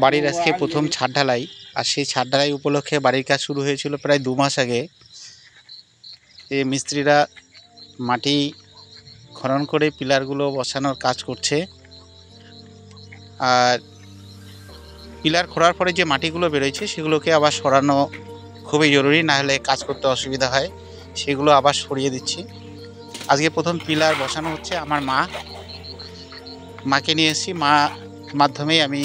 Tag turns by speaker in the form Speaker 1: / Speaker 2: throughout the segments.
Speaker 1: বাড়ির আজকে প্রথম ছাদ ঢালাই, আর সেই ছাদ ঢালাই উপলক্ষে বাড়ির কাজ শুরু হয়েছিল প্রায় 2 মাস আগে। এই মিস্ত্রিরা মাটি খনন করে পিলারগুলো বসানোর কাজ করছে। আর পিলার খোঁড়ার পরে যে মাটিগুলো বেরোচ্ছে সেগুলোকে আবার সরানো খুবই জরুরি, না হলে কাজ করতে অসুবিধা হয়। সেগুলো আবার সরিয়ে দিচ্ছি। আজকে প্রথম পিলার বসানো হচ্ছে। আমার মাকে নিয়ে এসেছি, মা মাধ্যমেই আমি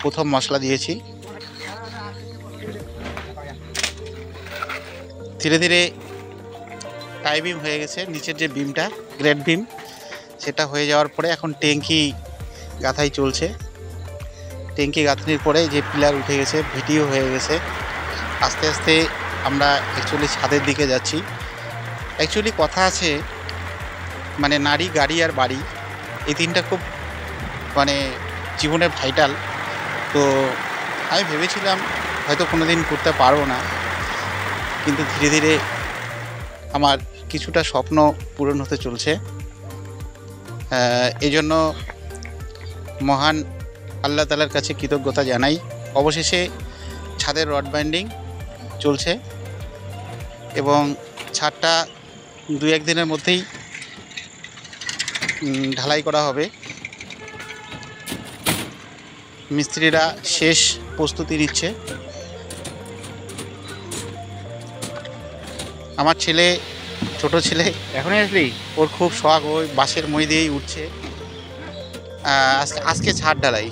Speaker 1: প্রথম মশলা দিয়েছি। ধীরে ধীরে টাই বিম হয়ে গেছে, নিচের যে বিমটা গ্রেড বিম সেটা হয়ে যাওয়ার পরে এখন ট্যাঙ্কি গাঁথাই চলছে। ট্যাঙ্কি গাঁথনির পরে যে পিলার উঠে গেছে, ভিটিও হয়ে গেছে। আস্তে আস্তে আমরা অ্যাকচুয়ালি ছাদের দিকে যাচ্ছি। অ্যাকচুয়ালি কথা আছে, মানে নারী, গাড়ি আর বাড়ি, এই তিনটা খুব মানে জীবনে ভাইটাল। তো আমি ভেবেছিলাম হয়তো কোনো দিন করতে পারবো না, কিন্তু ধীরে ধীরে আমার কিছুটা স্বপ্ন পূরণ হতে চলছে। এই জন্য মহান আল্লাহ তাআলার কাছে কৃতজ্ঞতা জানাই। অবশেষে ছাদের রড বাইন্ডিং চলছে এবং ছাদটা 2-1 দিনের মধ্যেই ঢালাই করা হবে। মিস্ত্রিরা শেষ প্রস্তুতি নিচ্ছে। আমার ছেলে, ছোট ছেলে, এখনই আসলি, ওর খুব শখ, ওই বাঁশের মই দিয়েই উঠছে। আজকে ছাদ ঢালাই,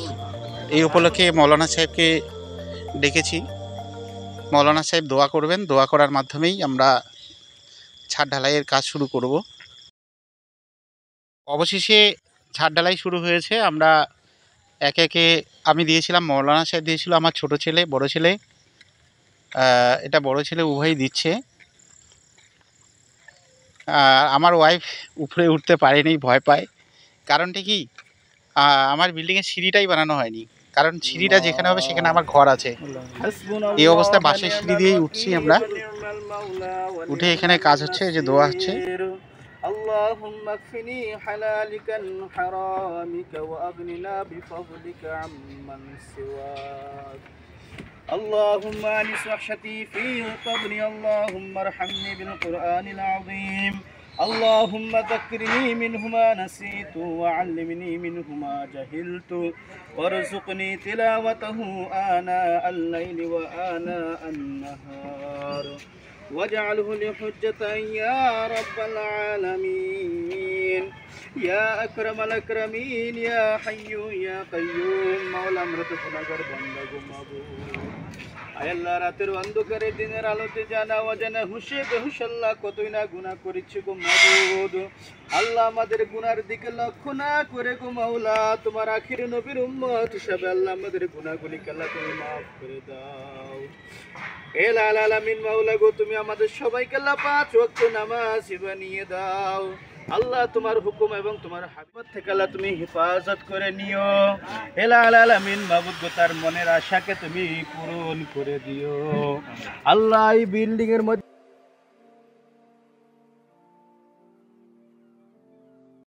Speaker 1: এই উপলক্ষে মৌলানা সাহেবকে ডেকেছি। মৌলানা সাহেব দোয়া করবেন, দোয়া করার মাধ্যমেই আমরা ছাদ ঢালাইয়ের কাজ শুরু করব। অবশেষে ছাদ ঢালাই শুরু হয়েছে। আমরা একে একে, আমি দিয়েছিলাম, মৌলানা সাহেব দিয়েছিল, আমার ছোট ছেলে, বড় ছেলে, এটা বড় ছেলে উভয়ই দিচ্ছে। আমার ওয়াইফ উপরে উঠতে পারেনি, ভয় পায়। কারণটা কি, আমার বিল্ডিংয়ের সিঁড়িটাই বানানো হয়নি, কারণ সিঁড়িটা যেখানে হবে সেখানে আমার ঘর আছে। এই অবস্থায় বাঁশের সিঁড়ি দিয়েই উঠছি আমরা। উঠে এখানে কাজ হচ্ছে, যে দোয়া হচ্ছে। اللهم اكفني حلالك عن حرامك واغننا بفضلك عمن سواك اللهم انس وحشتي في قبري اللهم ارحمني بالقرآن العظيم اللهم ذكرني منه ما نسيت وعلمني منه ما جهلت وارزقني تلاوته آناء الليل وآناء النهار واجعله لحجة يا رب العالمين يا أكرم الأكرمين يا حي يا قيوم مولا امرت গুনাহগার বান্দা গো মাবুদ। আয় আল্লাহ, রাতের অন্ধকারে দিনের আলোতে জানা অজানা হুশে বেহুশ আল্লাহ কতই না গুনাহ করেছি গো মাবুদ। আল্লাহ, আমাদের গুনার দিকে লক্ষ্য না করে গো মাওলা, তোমার আখির নবীর উম্মত হিসাবে আল্লাহ আমাদের গুনাহগুলিকে আল্লাহ তুমি মাফ করে দাও। হে লাল আলামিন মাওলা গো, তুমি আমাদের সবাইকে আল্লাহ 5 ওয়াক্ত নামাজি বানিয়ে দাও। আল্লাহ, তোমার হুকুম এবং তোমার হাবিবত থেকে আল্লাহ তুমি হেফাজত করে নিও। হে লাল আলামিন মাবুদ গো, তার মনের আশাকে তুমি পূরণ করে দিও। আল্লাহ, এই বিল্ডিং এর মধ্যে